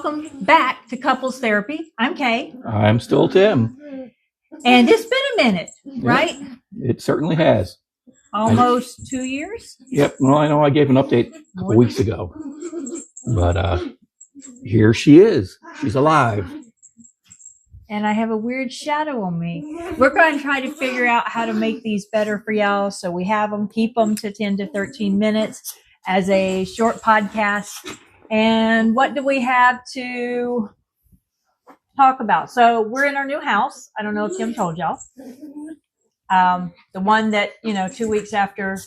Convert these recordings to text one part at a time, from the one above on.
welcome back to Couples Therapy. I'm Kay. I'm still Tim. And it's been a minute, right? It certainly has. Almost 2 years? Yep. Well, I know I gave an update a couple weeks ago. But here she is. She's alive. And I have a weird shadow on me. We're going to try to figure out how to make these better for y'all. So we have them, keep them to 10 to 13 minutes as a short podcast. And what do we have to talk about? So we're in our new house. I don't know if Tim told y'all. The one that, 2 weeks after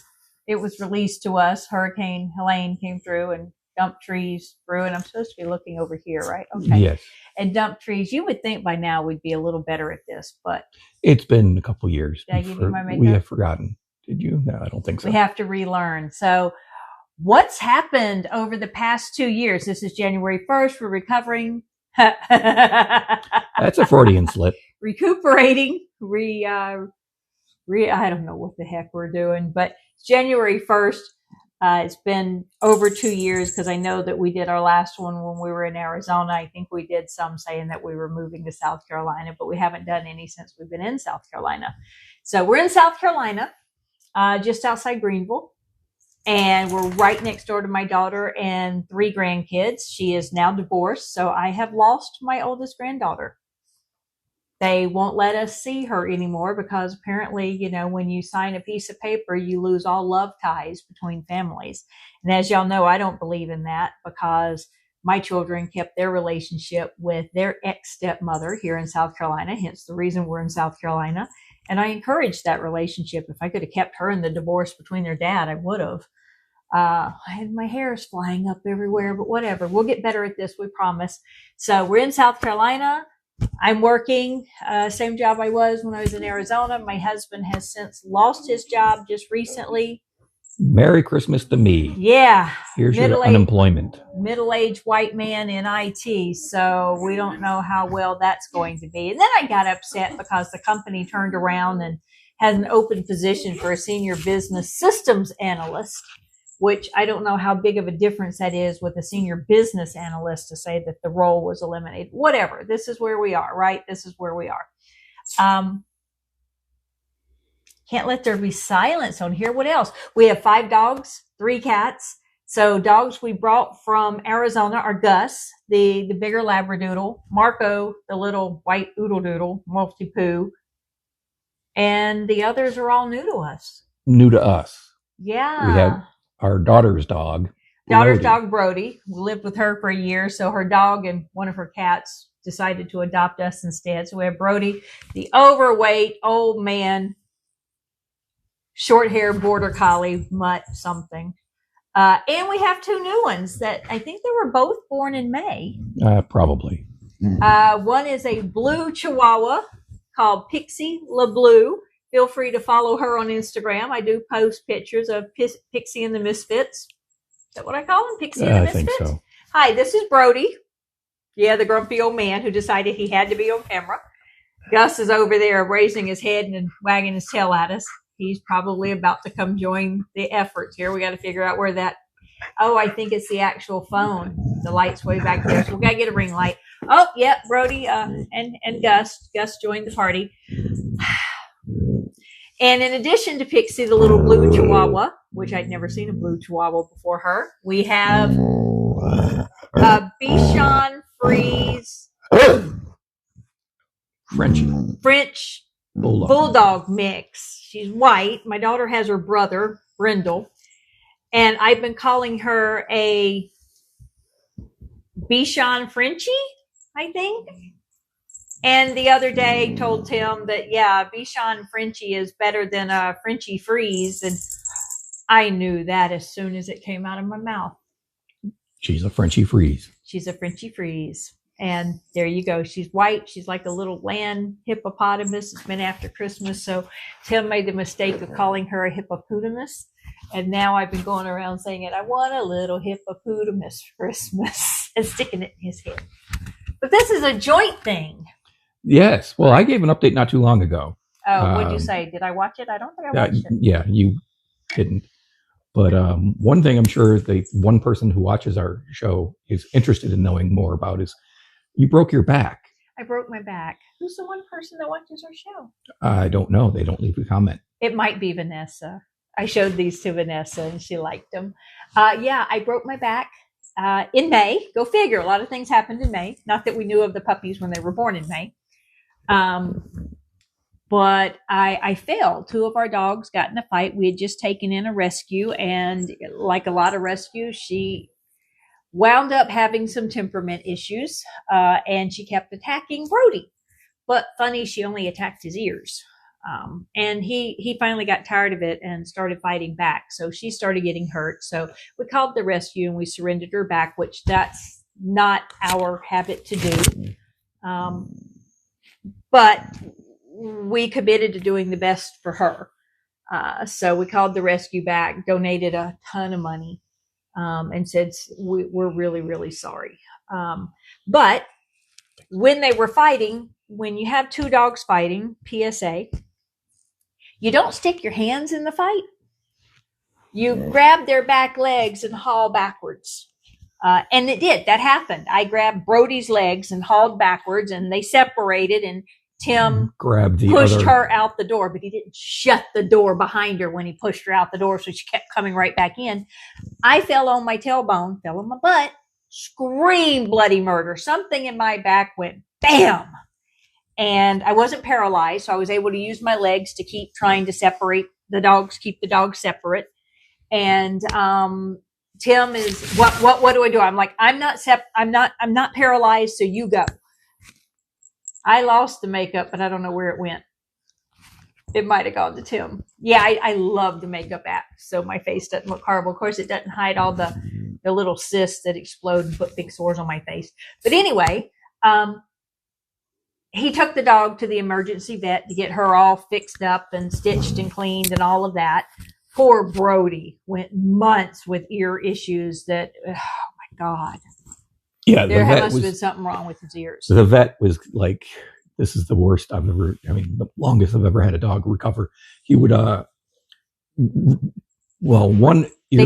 it was released to us, Hurricane Helene came through and dumped trees through. And I'm supposed to be looking over here, right? Okay. Yes. And dump trees. You would think by now we'd be a little better at this, but it's been a couple years. Did I give you my makeup? We have forgotten. Did you? No, I don't think so. We have to relearn. So what's happened over the past 2 years? This is January 1st. We're recovering. That's a Freudian slip. Recuperating. I don't know what the heck we're doing, but it's January 1st. It's been over 2 years because I know that we did our last one when we were in Arizona. I think we did some saying that we were moving to South Carolina, but we haven't done any since we've been in South Carolina. So we're in South Carolina, just outside Greenville, and we're right next door to my daughter and 3 grandkids. She is now divorced, so I have lost my oldest granddaughter. They won't let us see her anymore because apparently, when you sign a piece of paper, you lose all love ties between families. And as y'all know, I don't believe in that because my children kept their relationship with their ex-stepmother here in South Carolina, hence the reason we're in South Carolina. And I encouraged that relationship. If I could have kept her in the divorce between their dad, I would have. My hair is flying up everywhere, but whatever. We'll get better at this, we promise. So we're in South Carolina. I'm working, same job I was when I was in Arizona. My husband has since lost his job just recently. Merry Christmas to me. Yeah. Here's your unemployment. Middle-aged white man in IT. So we don't know how well that's going to be. And then I got upset because the company turned around and has an open position for a senior business systems analyst, which I don't know how big of a difference that is with a senior business analyst to say that the role was eliminated. Whatever. This is where we are, right? This is where we are. Can't let there be silence on here. What else? We have 5 dogs, 3 cats. So dogs we brought from Arizona are Gus, the bigger Labradoodle, Marco, the little white oodle doodle, multi-poo, and the others are all new to us. New to us. Yeah. We have our daughter's dog. Brody. We lived with her for a year, so her dog and one of her cats decided to adopt us instead. So we have Brody, the overweight old man, short hair border collie, mutt something. And we have 2 new ones that I think they were both born in May. Probably. One is a blue Chihuahua called Pixie LeBlue. Feel free to follow her on Instagram. I do post pictures of Pixie and the Misfits. Is that what I call him? Pixie and the Misfits? I think so. Hi, this is Brody. Yeah, the grumpy old man who decided he had to be on camera. Gus is over there raising his head and wagging his tail at us. He's probably about to come join the efforts here. We got to figure out where that. Oh, I think it's the actual phone. The light's way back there. So we got to get a ring light. Oh, yeah, Brody and Gus. Gus joined the party. And in addition to Pixie, the little blue Chihuahua, which I'd never seen a blue Chihuahua before her, we have Bichon Frise French Bulldog mix. She's white. My daughter has her brother, Brindle. And I've been calling her a Bichon Frenchie, I think. And the other day told Tim that, Bichon Frenchie is better than a Frenchie Freeze. And I knew that as soon as it came out of my mouth. She's a Frenchie Freeze. She's a Frenchie Freeze. And there you go. She's white. She's like a little land hippopotamus. It's been after Christmas. So Tim made the mistake of calling her a hippopotamus. And now I've been going around saying it. I want a little hippopotamus for Christmas and sticking it in his head. But this is a joint thing. Yes. Well, I gave an update not too long ago. Oh, what'd you say? Did I watch it? I don't think I watched it. Yeah, you didn't. But one thing I'm sure the one person who watches our show is interested in knowing more about is you broke your back. I broke my back. Who's the one person that watches our show? I don't know. They don't leave a comment. It might be Vanessa. I showed these to Vanessa and she liked them. Yeah, I broke my back in May. Go figure. A lot of things happened in May. Not that we knew of the puppies when they were born in May. But I failed. 2 of our dogs got in a fight. We had just taken in a rescue, and like a lot of rescues, she wound up having some temperament issues, and she kept attacking Brody. But funny, she only attacked his ears. And he finally got tired of it and started fighting back. So she started getting hurt. So we called the rescue and we surrendered her back, which that's not our habit to do. But we committed to doing the best for her. So we called the rescue back, donated a ton of money, and said, we're really, really sorry. But when they were fighting, when you have 2 dogs fighting, PSA, you don't stick your hands in the fight. You grab their back legs and haul backwards. And it did. That happened. I grabbed Brody's legs and hauled backwards, and they separated, and Tim pushed her out the door, but he didn't shut the door behind her when he pushed her out the door, so she kept coming right back in. I fell on my tailbone, fell on my butt, screamed bloody murder. Something in my back went bam. And I wasn't paralyzed, so I was able to use my legs to keep trying to separate the dogs, keep the dogs separate. And Tim is, what do I do? I'm like, I'm not paralyzed, so you go. I lost the makeup, but I don't know where it went. It might have gone to Tim. Yeah, I love the makeup app, so my face doesn't look horrible. Of course, it doesn't hide all the little cysts that explode and put big sores on my face. But anyway, he took the dog to the emergency vet to get her all fixed up and stitched and cleaned and all of that. Poor Brody went months with ear issues that, oh my God. Yeah, there must have been something wrong with his ears. The vet was like, this is the worst I've ever, the longest I've ever had a dog recover. He would, one ear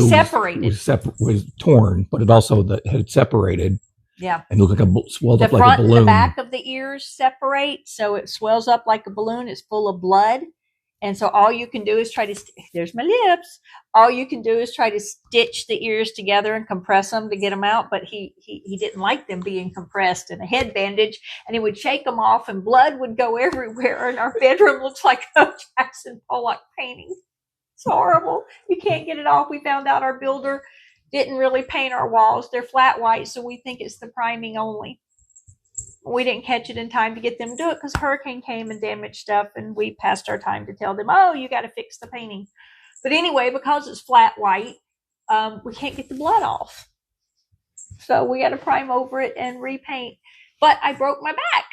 was torn, but it also had separated. Yeah. And looked like swelled up like a balloon. The front and the back of the ears separate, so it swells up like a balloon. It's full of blood. And so all you can do is there's my lips. All you can do is try to stitch the ears together and compress them to get them out. But he didn't like them being compressed in a head bandage, and he would shake them off and blood would go everywhere. And our bedroom looks like a Jackson Pollock painting. It's horrible. You can't get it off. We found out our builder didn't really paint our walls. They're flat white, so we think it's the priming only. We didn't catch it in time to get them to do it because hurricane came and damaged stuff, and we passed our time to tell them, oh, you got to fix the painting. But anyway, because it's flat white, we can't get the blood off. So we got to prime over it and repaint. But I broke my back.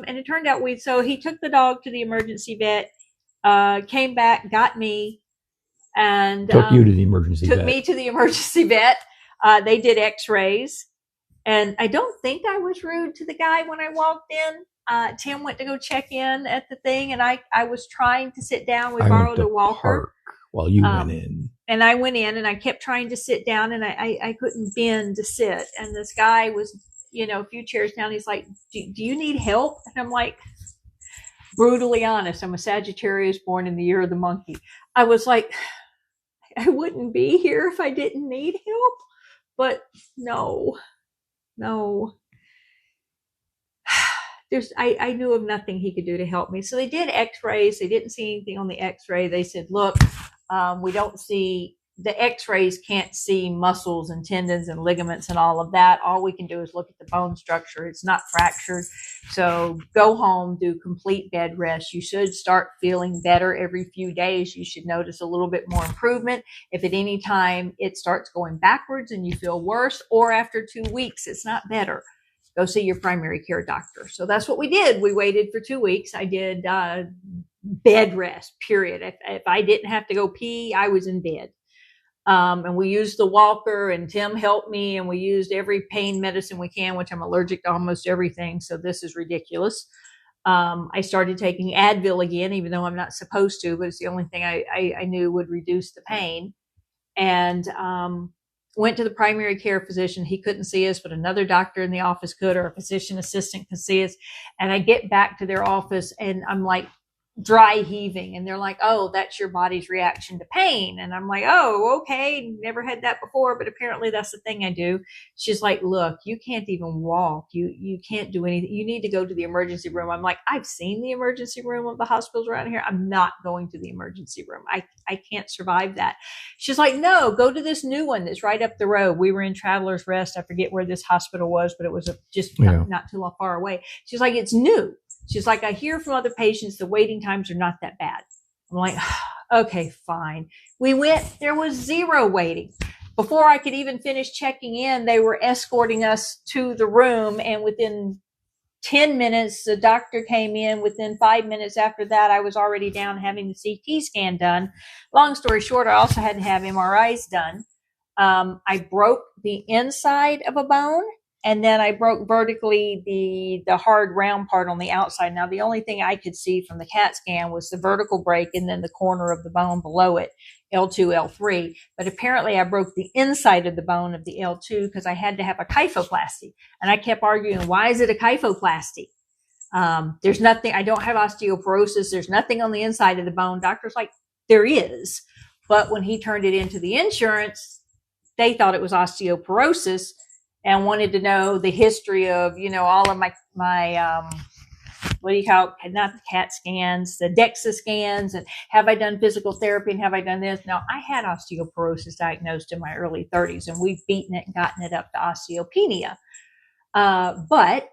And it turned out so he took the dog to the emergency vet, came back, got me, and took you to the emergency vet. Took me to the emergency vet. They did x-rays. And I don't think I was rude to the guy when I walked in. Tim went to go check in at the thing, and I was trying to sit down. We borrowed a walker while you went in. And I went in, and I kept trying to sit down, and I couldn't bend to sit. And this guy was, a few chairs down. He's like, do you need help? And I'm like, brutally honest, I'm a Sagittarius born in the year of the monkey. I was like, I wouldn't be here if I didn't need help. But no. I knew of nothing he could do to help me. So they did x-rays. They didn't see anything on the x-ray. They said, look, we don't see, the x-rays can't see muscles and tendons and ligaments and all of that. All we can do is look at the bone structure. It's not fractured. So go home, do complete bed rest. You should start feeling better every few days. You should notice a little bit more improvement. If at any time it starts going backwards and you feel worse, or after 2 weeks, it's not better, go see your primary care doctor. So that's what we did. We waited for 2 weeks. I did bed rest, period. If I didn't have to go pee, I was in bed. And we used the walker, and Tim helped me, and we used every pain medicine we can, which I'm allergic to almost everything. So this is ridiculous. I started taking Advil again, even though I'm not supposed to, but it's the only thing I knew would reduce the pain. and went to the primary care physician. He couldn't see us, but another doctor in the office could, or a physician assistant could see us. And I get back to their office and I'm like dry heaving. And they're like, oh, that's your body's reaction to pain. And I'm like, oh, okay. Never had that before, but apparently that's the thing I do. She's like, look, you can't even walk. You can't do anything. You need to go to the emergency room. I'm like, I've seen the emergency room of the hospitals around here. I'm not going to the emergency room. I can't survive that. She's like, no, go to this new one that's right up the road. We were in Travelers Rest. I forget where this hospital was, but it was just not too far away. She's like, it's new. She's like, I hear from other patients the waiting times are not that bad. I'm like, okay, fine. We went, there was zero waiting. Before I could even finish checking in, they were escorting us to the room, and within 10 minutes, the doctor came in. Within 5 minutes after that, I was already down having the CT scan done. Long story short, I also had to have MRIs done. I broke the inside of a bone, and then I broke vertically the hard round part on the outside. Now, the only thing I could see from the CAT scan was the vertical break and then the corner of the bone below it, L2, L3. But apparently I broke the inside of the bone of the L2 because I had to have a kyphoplasty. And I kept arguing, why is it a kyphoplasty? There's nothing, I don't have osteoporosis. There's nothing on the inside of the bone. Doctor's like, there is. But when he turned it into the insurance, they thought it was osteoporosis and wanted to know the history of, all of my what do you call it? Not the CAT scans, the DEXA scans, and have I done physical therapy and have I done this? Now, I had osteoporosis diagnosed in my early 30s, and we've beaten it and gotten it up to osteopenia. But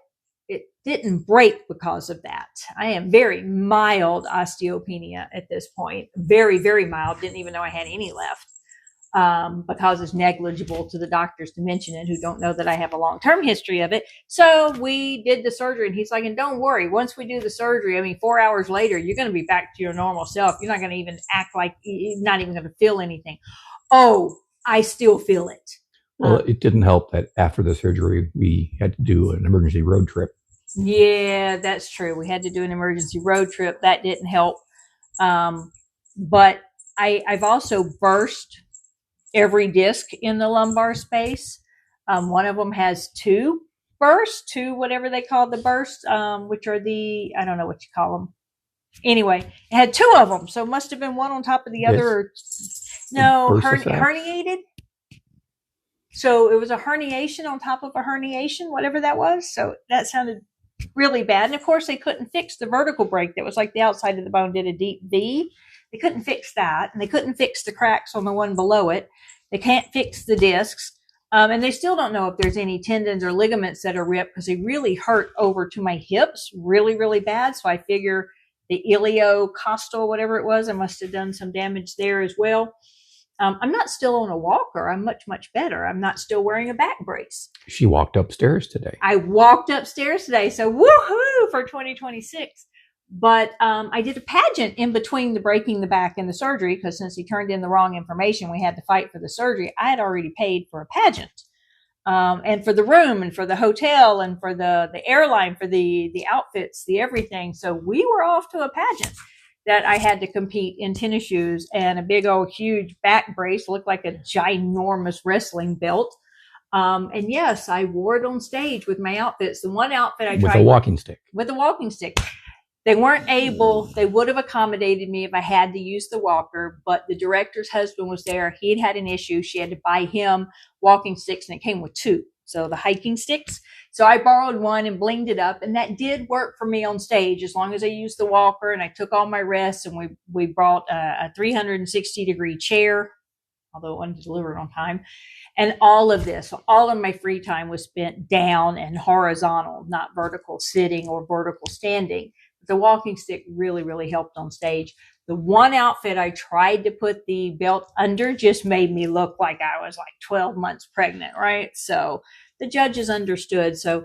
it didn't break because of that. I am very mild osteopenia at this point. Very, very mild. Didn't even know I had any left. Because it's negligible to the doctors to mention it, who don't know that I have a long-term history of it. So we did the surgery, and he's like, and don't worry, once we do the surgery, 4 hours later, you're going to be back to your normal self. You're not going to even act like you're not even going to feel anything. Oh, I still feel it. Well, it didn't help that after the surgery, we had to do an emergency road trip. Yeah, that's true. We had to do an emergency road trip. That didn't help. But I've also burst every disc in the lumbar space. One of them has two bursts, whatever they call the bursts, which are I don't know what you call them. Anyway, it had two of them. So it must have been one on top of the other. No, herniated. So it was a herniation on top of a herniation, whatever that was. So that sounded really bad. And of course, they couldn't fix the vertical break. That was like the outside of the bone did a deep V. They couldn't fix that, and they couldn't fix the cracks on the one below it. They can't fix the discs, and they still don't know if there's any tendons or ligaments that are ripped because they really hurt over to my hips really, really bad. So I figure the iliocostal, whatever it was, I must have done some damage there as well. I'm not still on a walker. I'm much, much better. I'm not still wearing a back brace. She walked upstairs today. I walked upstairs today, so woohoo for 2026. But I did a pageant in between the breaking the back and the surgery, because since he turned in the wrong information, we had to fight for the surgery. I had already paid for a pageant, and for the room and for the hotel and for the airline, for the outfits, the everything. So we were off to a pageant that I had to compete in tennis shoes and a big old huge back brace, looked like a ginormous wrestling belt. And yes, I wore it on stage with my outfits. The one outfit I tried with a walking stick. With a walking stick. They weren't able, they would have accommodated me if I had to use the walker, but the director's husband was there. He'd had an issue. She had to buy him walking sticks, and it came with two. So the hiking sticks. So I borrowed one and blinged it up, and that did work for me on stage as long as I used the walker and I took all my rests, and we brought a 360-degree chair, although it wasn't delivered on time. And all of this, all of my free time was spent down and horizontal, not vertical sitting or vertical standing. The walking stick really, really helped on stage. The one outfit I tried to put the belt under just made me look like I was like 12 months pregnant, right? So the judges understood. So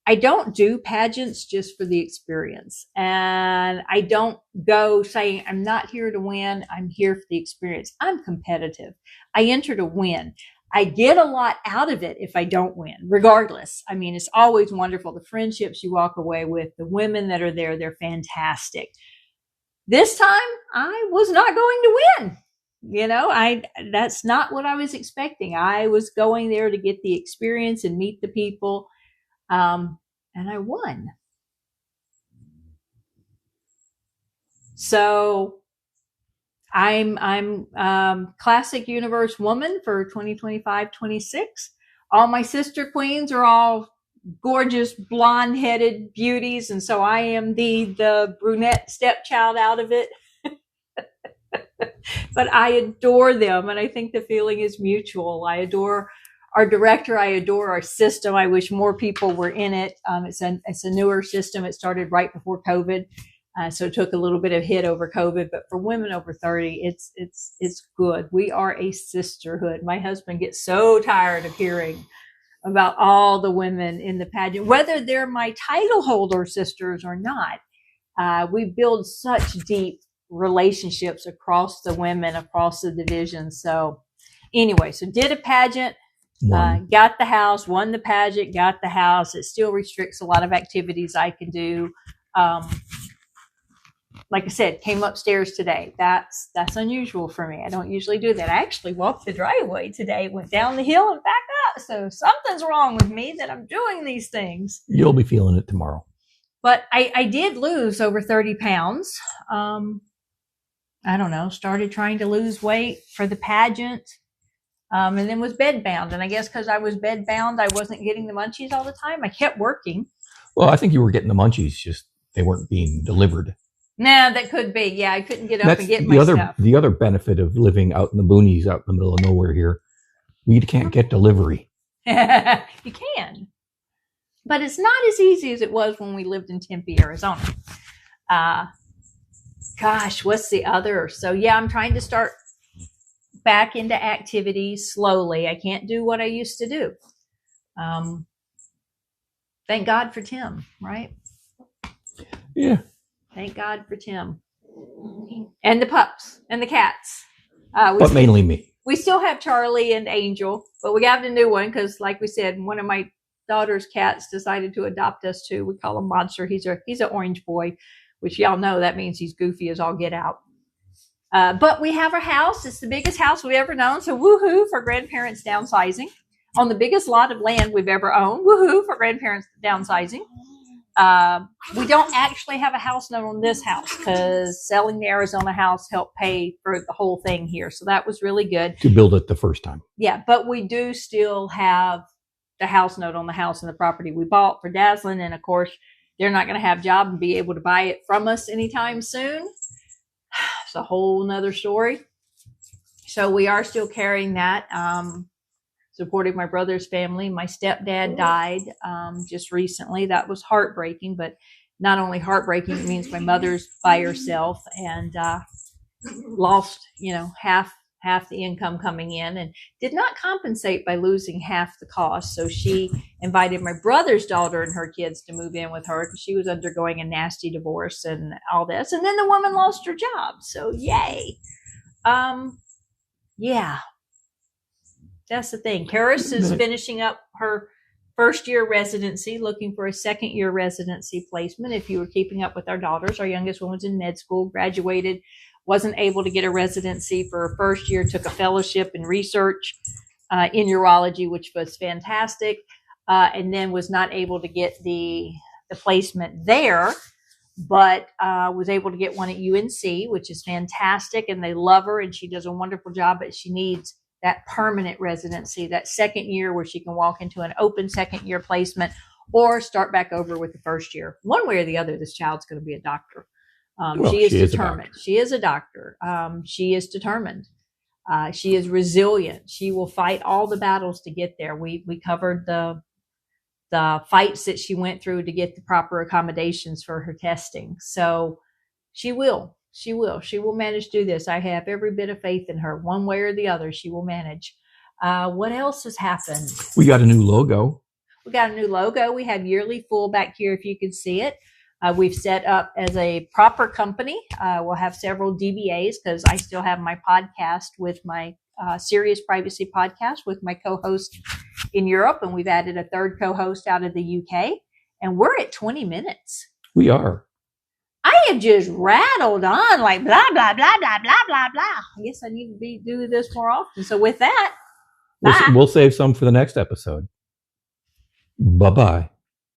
I don't do pageants just for the experience. And I don't go saying, I'm not here to win. I'm here for the experience. I'm competitive. I enter to win. I get a lot out of it if I don't win, regardless. It's always wonderful. The friendships you walk away with, the women that are there, they're fantastic. This time, I was not going to win. that's not what I was expecting. I was going there to get the experience and meet the people. And I won. So I'm classic universe woman for 2025-26. All my sister queens are all gorgeous blonde headed beauties. And so I am the brunette stepchild out of it. But I adore them. And I think the feeling is mutual. I adore our director. I adore our system. I wish more people were in it. It's a newer system. It started right before COVID. So it took a little bit of hit over COVID, but for women over 30, it's good. We are a sisterhood. My husband gets so tired of hearing about all the women in the pageant, whether they're my title holder sisters or not. We build such deep relationships across the women, across the division. So anyway, so did a pageant, got the house, won the pageant, got the house. It still restricts a lot of activities I can do. Like I said, came upstairs today. That's unusual for me. I don't usually do that. I actually walked the driveway today, went down the hill and back up. So something's wrong with me that I'm doing these things. You'll be feeling it tomorrow. But I did lose over 30 pounds. I don't know, started trying to lose weight for the pageant. And then was bedbound. And I guess because I was bedbound, I wasn't getting the munchies all the time. I kept working. Well, I think you were getting the munchies, just they weren't being delivered. Nah, that could be. Yeah, I couldn't get up and get my stuff. The other benefit of living out in the boonies, out in the middle of nowhere here, we can't get delivery. You can. But it's not as easy as it was when we lived in Tempe, Arizona. Gosh, what's the other? So yeah, I'm trying to start back into activities slowly. I can't do what I used to do. Thank God for Tim, right? Yeah. Thank God for Tim. And the pups and the cats. But mainly me. We still have Charlie and Angel, but we got a new one because, like we said, one of my daughter's cats decided to adopt us too. We call him Monster. He's an orange boy, which y'all know that means he's goofy as all get out. But we have our house. It's the biggest house we've ever known. So woohoo for grandparents downsizing on the biggest lot of land we've ever owned. Woohoo for grandparents downsizing. We don't actually have a house note on this house because selling the Arizona house helped pay for the whole thing here. So that was really good. To build it the first time. Yeah, but we do still have the house note on the house and the property we bought for Daslin. And of course, they're not going to have a job and be able to buy it from us anytime soon. It's a whole nother story. So we are still carrying that. Supporting my brother's family. My stepdad died just recently. That was heartbreaking, but not only heartbreaking, it means my mother's by herself and lost, half the income coming in and did not compensate by losing half the cost. So she invited my brother's daughter and her kids to move in with her because she was undergoing a nasty divorce and all this. And then the woman lost her job. So yay. Yeah. That's the thing. Karis is finishing up her first year residency, looking for a second year residency placement. If you were keeping up with our daughters, our youngest one was in med school, graduated, wasn't able to get a residency for her first year, took a fellowship in research in urology, which was fantastic, and then was not able to get the placement there, but was able to get one at UNC, which is fantastic, and they love her, and she does a wonderful job, but she needs that permanent residency, that second year where she can walk into an open second year placement or start back over with the first year. One way or the other, this child's going to be a doctor. She is determined. She is a doctor. She is determined. She is resilient. She will fight all the battles to get there. We covered the fights that she went through to get the proper accommodations for her testing. So she will. She will manage to do this. I have every bit of faith in her. One way or the other, she will manage. What else has happened? We got a new logo. We have Yearly Full back here if you can see it. We've set up as a proper company. We'll have several DBAs because I still have my podcast with my Serious Privacy podcast with my co-host in Europe. And we've added a third co-host out of the UK. And we're at 20 minutes. We are. I have just rattled on like blah, blah, blah, blah, blah, blah, blah. I guess I need to be doing this more often. So with that, bye. We'll save some for the next episode. Bye-bye.